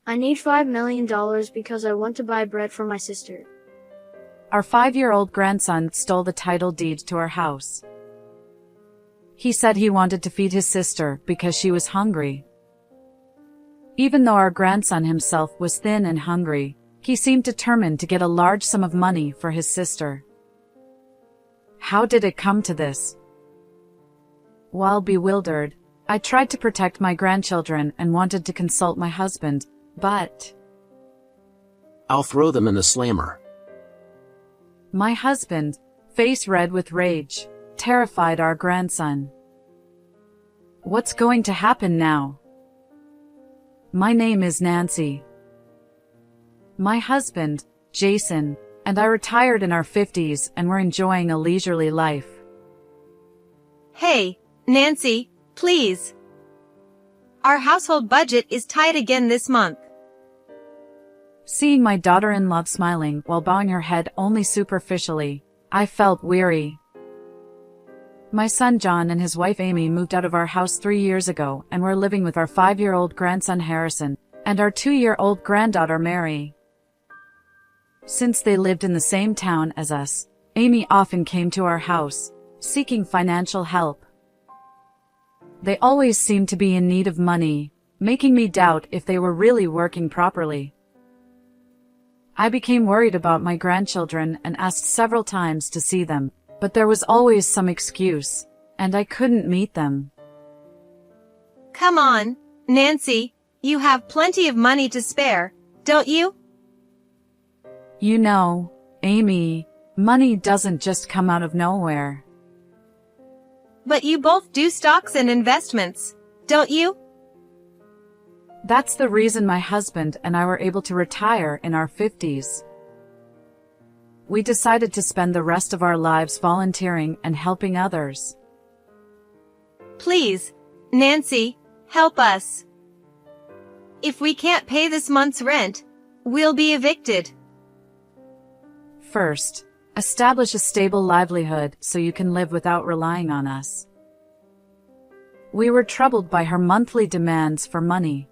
I need $5 million because I want to buy bread for my sister. Our 5-year-old grandson stole the title deed to our house. He said he wanted to feed his sister because she was hungry. Even though our grandson himself was thin and hungry, he seemed determined to get a large sum of money for his sister. How did it come to this? While bewildered, I tried to protect my grandchildren and wanted to consult my husband, but I'll throw them in the slammer. My husband, face red with rage, terrified our grandson. What's going to happen now? My name is Nancy. My husband, Jason, and I retired in our 50s and were enjoying a leisurely life. Hey, Nancy, please. Our household budget is tight again this month. Seeing my daughter-in-law smiling while bowing her head only superficially, I felt weary. My son John and his wife Amy moved out of our house 3 years ago and were living with our 5-year-old grandson Harrison and our 2-year-old granddaughter Mary. Since they lived in the same town as us, Amy often came to our house, seeking financial help. They always seemed to be in need of money, making me doubt if they were really working properly. I became worried about my grandchildren and asked several times to see them, but there was always some excuse, and I couldn't meet them. Come on, Nancy, you have plenty of money to spare, don't you? You know, Amy, money doesn't just come out of nowhere. But you both do stocks and investments, don't you? That's the reason my husband and I were able to retire in our 50s. We decided to spend the rest of our lives volunteering and helping others. Please, Nancy, help us. If we can't pay this month's rent, we'll be evicted. First, establish a stable livelihood so you can live without relying on us. We were troubled by her monthly demands for money.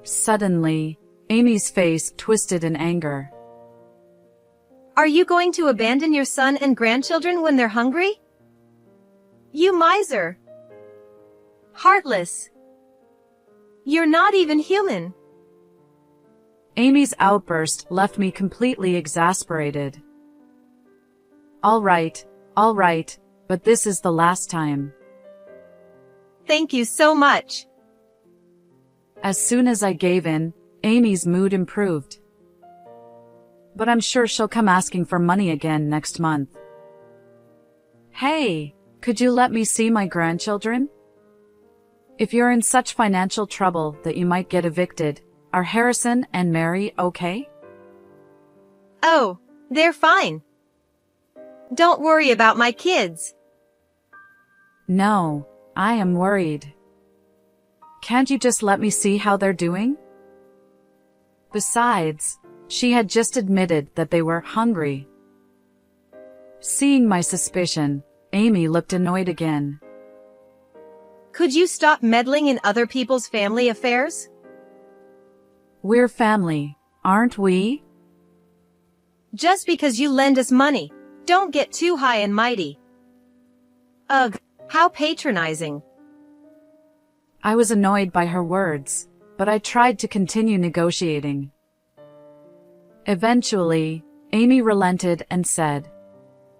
Suddenly, Amy's face twisted in anger. Are you going to abandon your son and grandchildren when they're hungry? You miser! Heartless! You're not even human! Amy's outburst left me completely exasperated. All right, but this is the last time. Thank you so much. As soon as I gave in, Amy's mood improved. But I'm sure she'll come asking for money again next month. Hey, could you let me see my grandchildren? If you're in such financial trouble that you might get evicted, are Harrison and Mary okay? Oh, they're fine. Don't worry about my kids. No, I am worried. Can't you just let me see how they're doing? Besides, she had just admitted that they were hungry. Seeing my suspicion, Amy looked annoyed again. Could you stop meddling in other people's family affairs? We're family, aren't we? Just because you lend us money, don't get too high and mighty. Ugh, how patronizing. I was annoyed by her words, but I tried to continue negotiating. Eventually, Amy relented and said,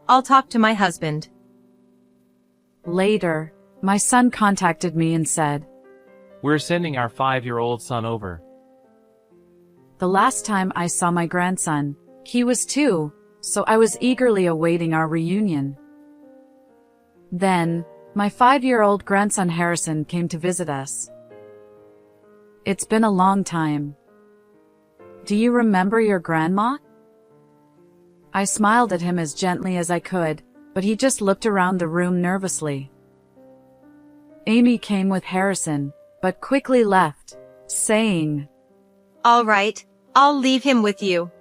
I'll talk to my husband. Later, my son contacted me and said, We're sending our 5-year-old son over. The last time I saw my grandson, he was 2, so I was eagerly awaiting our reunion. Then, my 5-year-old grandson Harrison came to visit us. It's been a long time. Do you remember your grandma? I smiled at him as gently as I could, but he just looked around the room nervously. Amy came with Harrison, but quickly left, saying, All right, I'll leave him with you.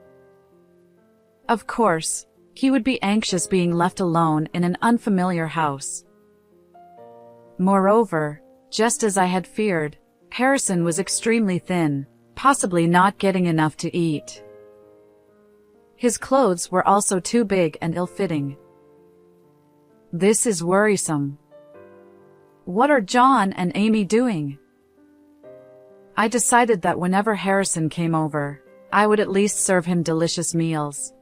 Of course, he would be anxious being left alone in an unfamiliar house. Moreover, just as I had feared, Harrison was extremely thin, possibly not getting enough to eat. His clothes were also too big and ill-fitting. This is worrisome. What are John and Amy doing? I decided that whenever Harrison came over, I would at least serve him delicious meals.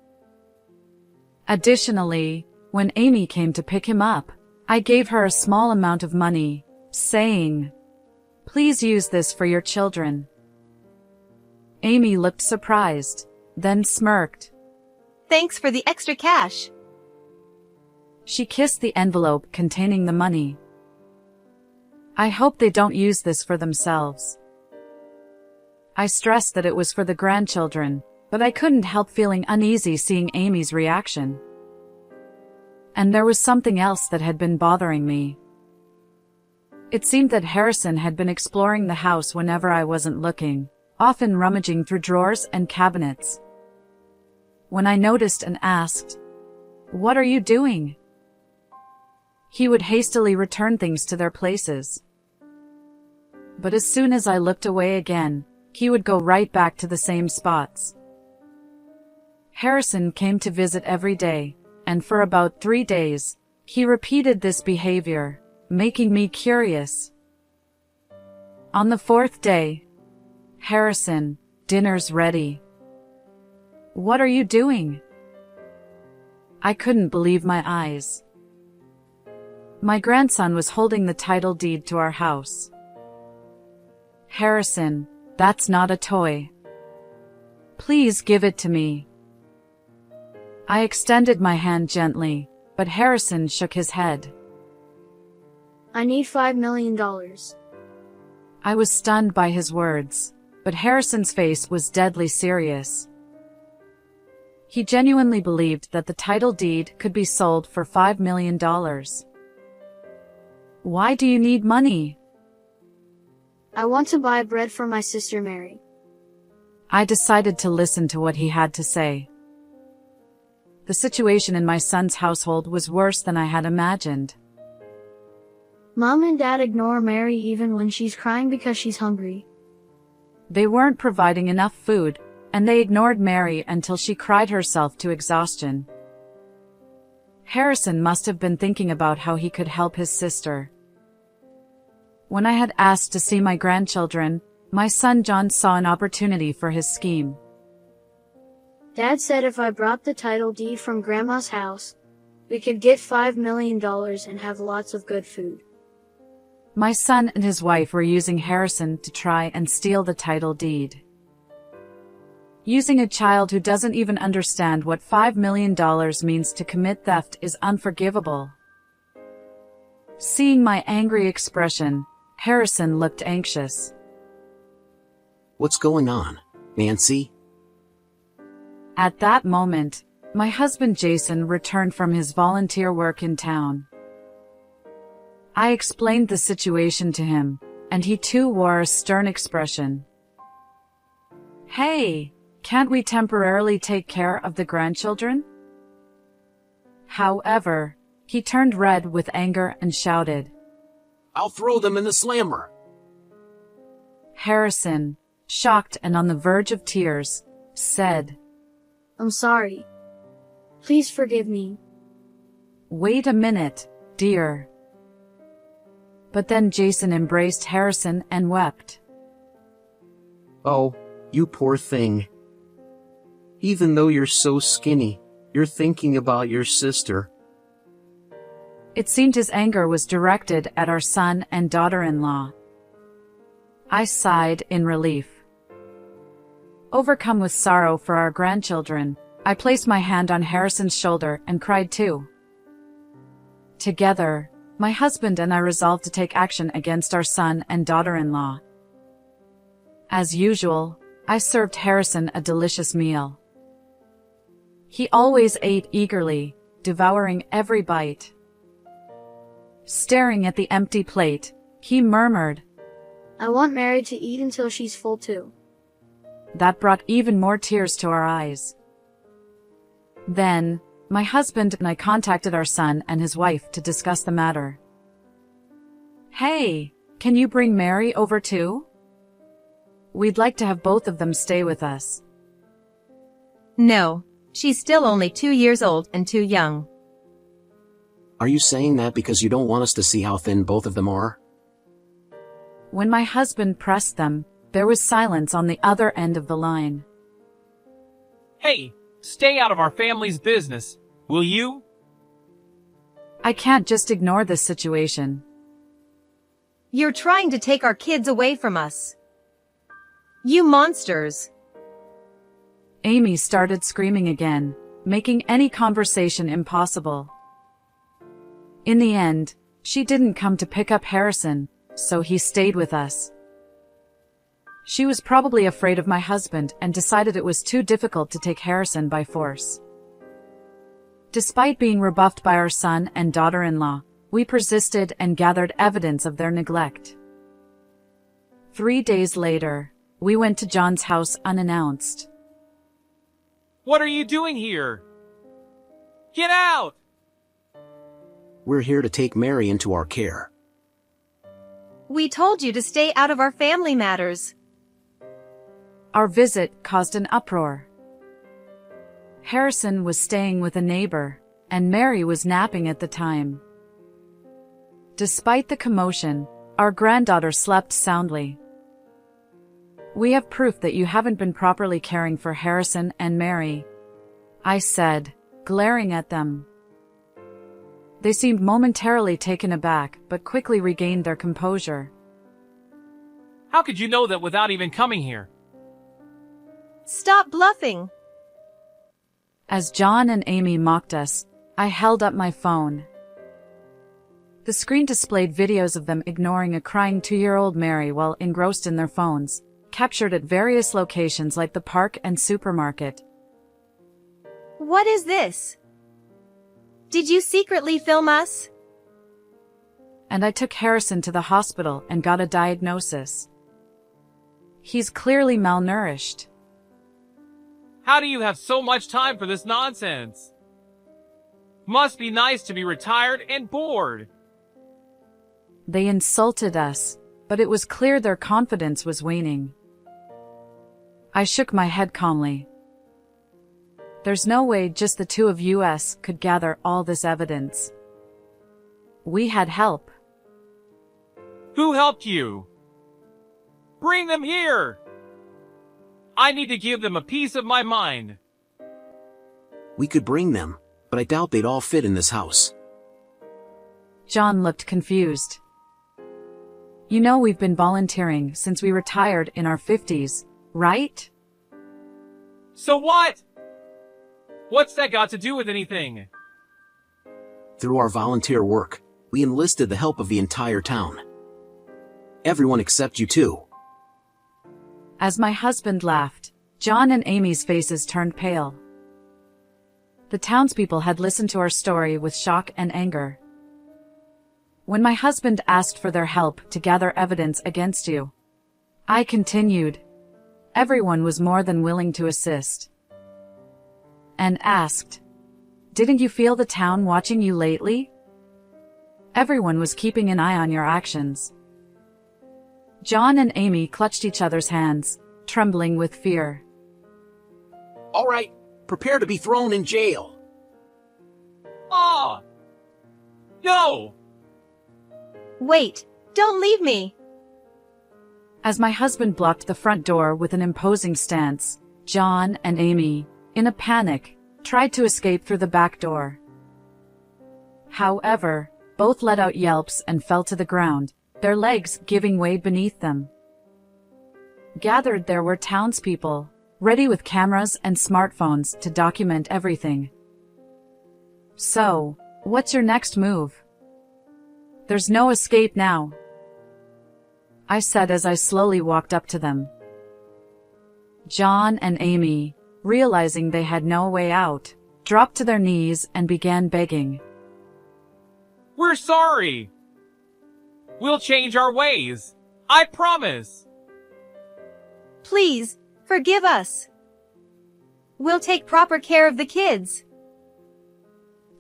Additionally, when Amy came to pick him up, I gave her a small amount of money, saying, "Please use this for your children." Amy looked surprised, then smirked. Thanks for the extra cash. She kissed the envelope containing the money. I hope they don't use this for themselves. I stressed that it was for the grandchildren, but I couldn't help feeling uneasy seeing Amy's reaction. And there was something else that had been bothering me. It seemed that Harrison had been exploring the house whenever I wasn't looking, often rummaging through drawers and cabinets. When I noticed and asked, "What are you doing?" he would hastily return things to their places. But as soon as I looked away again, he would go right back to the same spots. Harrison came to visit every day, and for about 3 days, he repeated this behavior, making me curious. On the 4th day, "Harrison, dinner's ready." "What are you doing?" I couldn't believe my eyes. My grandson was holding the title deed to our house. "Harrison, that's not a toy. Please give it to me." I extended my hand gently, but Harrison shook his head. I need $5 million. I was stunned by his words, but Harrison's face was deadly serious. He genuinely believed that the title deed could be sold for $5 million. "Why do you need money?" I want to buy bread for my sister Mary. I decided to listen to what he had to say. The situation in my son's household was worse than I had imagined. Mom and Dad ignore Mary even when she's crying because she's hungry. They weren't providing enough food, and they ignored Mary until she cried herself to exhaustion. Harrison must have been thinking about how he could help his sister. When I had asked to see my grandchildren, my son John saw an opportunity for his scheme. Dad said if I brought the title deed from Grandma's house, we could get $5 million and have lots of good food. My son and his wife were using Harrison to try and steal the title deed. Using a child who doesn't even understand what $5 million means to commit theft is unforgivable. Seeing my angry expression, Harrison looked anxious. What's going on, Nancy? At that moment, my husband Jason returned from his volunteer work in town. I explained the situation to him, and he too wore a stern expression. "Hey, can't we temporarily take care of the grandchildren?" However, he turned red with anger and shouted, "I'll throw them in the slammer." Harrison, shocked and on the verge of tears, said, I'm sorry. Please forgive me. "Wait a minute, dear." But then Jason embraced Harrison and wept. "Oh, you poor thing. Even though you're so skinny, you're thinking about your sister." It seemed his anger was directed at our son and daughter-in-law. I sighed in relief. Overcome with sorrow for our grandchildren, I placed my hand on Harrison's shoulder and cried too. Together, my husband and I resolved to take action against our son and daughter-in-law. As usual, I served Harrison a delicious meal. He always ate eagerly, devouring every bite. Staring at the empty plate, he murmured, I want Mary to eat until she's full too. That brought even more tears to our eyes. Then, my husband and I contacted our son and his wife to discuss the matter. "Hey, can you bring Mary over too?" We'd like to have both of them stay with us. No, she's still only 2 years old and too young. Are you saying that because you don't want us to see how thin both of them are? When my husband pressed them, there was silence on the other end of the line. Hey, stay out of our family's business, will you? I can't just ignore this situation. You're trying to take our kids away from us. You monsters. Amy started screaming again, making any conversation impossible. In the end, she didn't come to pick up Harrison, so he stayed with us. She was probably afraid of my husband and decided it was too difficult to take Harrison by force. Despite being rebuffed by our son and daughter-in-law, we persisted and gathered evidence of their neglect. 3 days later, we went to John's house unannounced. What are you doing here? Get out! We're here to take Mary into our care. We told you to stay out of our family matters. Our visit caused an uproar. Harrison was staying with a neighbor, and Mary was napping at the time. Despite the commotion, our granddaughter slept soundly. We have proof that you haven't been properly caring for Harrison and Mary, I said, glaring at them. They seemed momentarily taken aback, but quickly regained their composure. How could you know that without even coming here? Stop bluffing. As John and Amy mocked us, I held up my phone. The screen displayed videos of them ignoring a crying 2-year-old Mary while engrossed in their phones, captured at various locations like the park and supermarket. What is this? Did you secretly film us? And I took Harrison to the hospital and got a diagnosis. He's clearly malnourished. How do you have so much time for this nonsense? Must be nice to be retired and bored. They insulted us, but it was clear their confidence was waning. I shook my head calmly. There's no way just the two of us could gather all this evidence. We had help. Who helped you? Bring them here! I need to give them a piece of my mind. We could bring them, but I doubt they'd all fit in this house. John looked confused. You know we've been volunteering since we retired in our 50s, right? So what? What's that got to do with anything? Through our volunteer work, we enlisted the help of the entire town. Everyone except you two. As my husband laughed, John and Amy's faces turned pale. The townspeople had listened to our story with shock and anger. When my husband asked for their help to gather evidence against you, I continued. Everyone was more than willing to assist. And asked, didn't you feel the town watching you lately? Everyone was keeping an eye on your actions. John and Amy clutched each other's hands, trembling with fear. All right, prepare to be thrown in jail. Ah! No! Wait, don't leave me. As my husband blocked the front door with an imposing stance, John and Amy, in a panic, tried to escape through the back door. However, both let out yelps and fell to the ground, their legs giving way beneath them. Gathered there were townspeople, ready with cameras and smartphones to document everything. So, what's your next move? There's no escape now, I said as I slowly walked up to them. John and Amy, realizing they had no way out, dropped to their knees and began begging. We're sorry! We'll change our ways! I promise! Please, forgive us. We'll take proper care of the kids.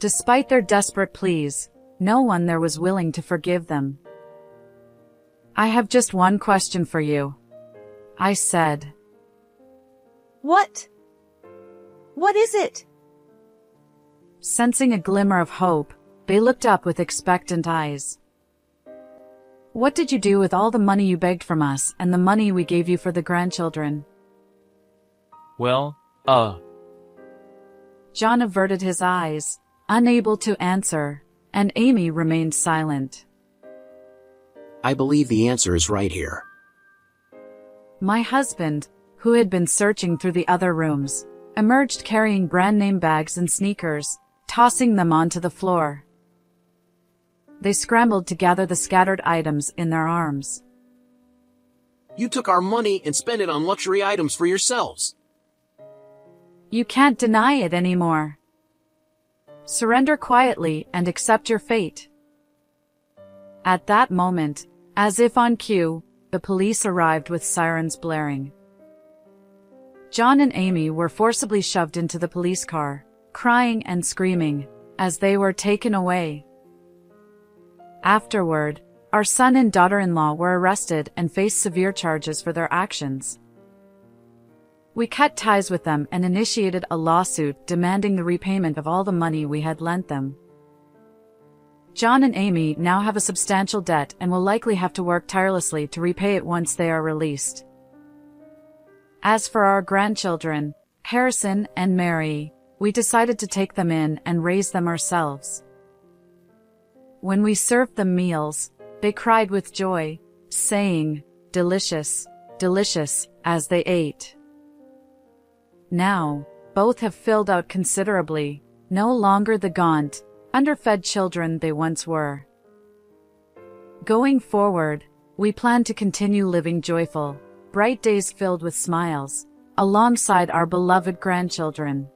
Despite their desperate pleas, no one there was willing to forgive them. I have just one question for you. I said. What? What is it? Sensing a glimmer of hope, they looked up with expectant eyes. What did you do with all the money you begged from us and the money we gave you for the grandchildren? Well, John averted his eyes, unable to answer, and Amy remained silent. I believe the answer is right here. My husband, who had been searching through the other rooms, emerged carrying brand-name bags and sneakers, tossing them onto the floor. They scrambled to gather the scattered items in their arms. You took our money and spent it on luxury items for yourselves. You can't deny it anymore. Surrender quietly and accept your fate. At that moment, as if on cue, the police arrived with sirens blaring. John and Amy were forcibly shoved into the police car, crying and screaming, as they were taken away. Afterward, our son and daughter-in-law were arrested and faced severe charges for their actions. We cut ties with them and initiated a lawsuit demanding the repayment of all the money we had lent them. John and Amy now have a substantial debt and will likely have to work tirelessly to repay it once they are released. As for our grandchildren, Harrison and Mary, we decided to take them in and raise them ourselves. When we served them meals, they cried with joy, saying, "Delicious, delicious," as they ate. Now, both have filled out considerably, no longer the gaunt, underfed children they once were. Going forward, we plan to continue living joyful, bright days filled with smiles, alongside our beloved grandchildren.